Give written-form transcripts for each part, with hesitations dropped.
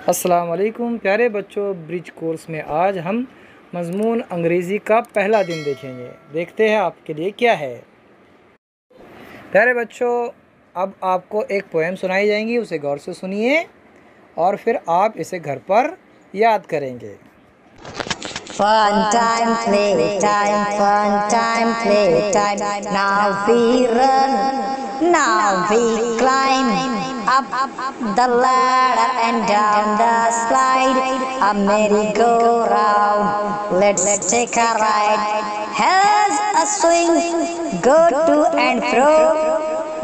अस्सलाम वालेकुम प्यारे बच्चों, ब्रिज कोर्स में आज हम मज़मून अंग्रेज़ी का पहला दिन देखेंगे। देखते हैं आपके लिए क्या है। प्यारे बच्चों, अब आपको एक पोएम सुनाई जाएंगी, उसे गौर से सुनिए और फिर आप इसे घर पर याद करेंगे। Fun time, play time, fun time, play time. Now we run, now we climb up the ladder and down the slide. A merry-go-round, let's take a ride. Has a swing, go to and fro.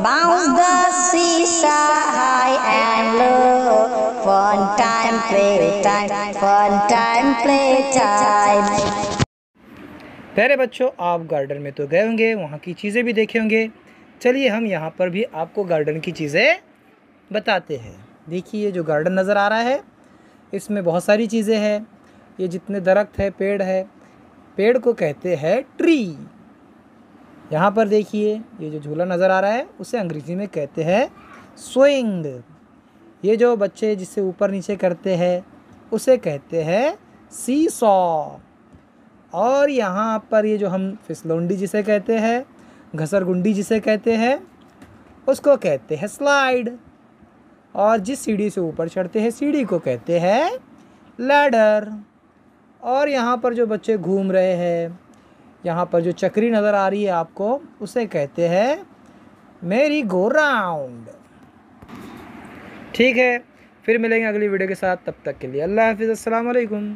Bounce the seesaw high and low. Fun time, play time, fun time, play time. प्यारे बच्चों, आप garden में तो गए होंगे, वहाँ की चीज़ें भी देखे होंगे। चलिए हम यहाँ पर भी आपको गार्डन की चीज़ें बताते हैं। देखिए, ये जो गार्डन नज़र आ रहा है इसमें बहुत सारी चीज़ें हैं। ये जितने दरख्त है, पेड़ है, पेड़ को कहते हैं ट्री। यहाँ पर देखिए, ये जो झूला नज़र आ रहा है उसे अंग्रेज़ी में कहते हैं स्विंग। ये जो बच्चे जिससे ऊपर नीचे करते हैं उसे कहते हैं सी सॉ। और यहाँ पर ये जो हम फिसलौंडी जिसे कहते हैं, घसरगुंडी जिसे कहते हैं, उसको कहते हैं स्लाइड। और जिस सीढ़ी से ऊपर चढ़ते हैं सीढ़ी को कहते हैं लैडर। और यहाँ पर जो बच्चे घूम रहे हैं, यहाँ पर जो चक्री नज़र आ रही है आपको, उसे कहते हैं मेरी गो राउंड। ठीक है, फिर मिलेंगे अगली वीडियो के साथ। तब तक के लिए अल्लाह हाफिज़, अस्सलाम वालेकुम।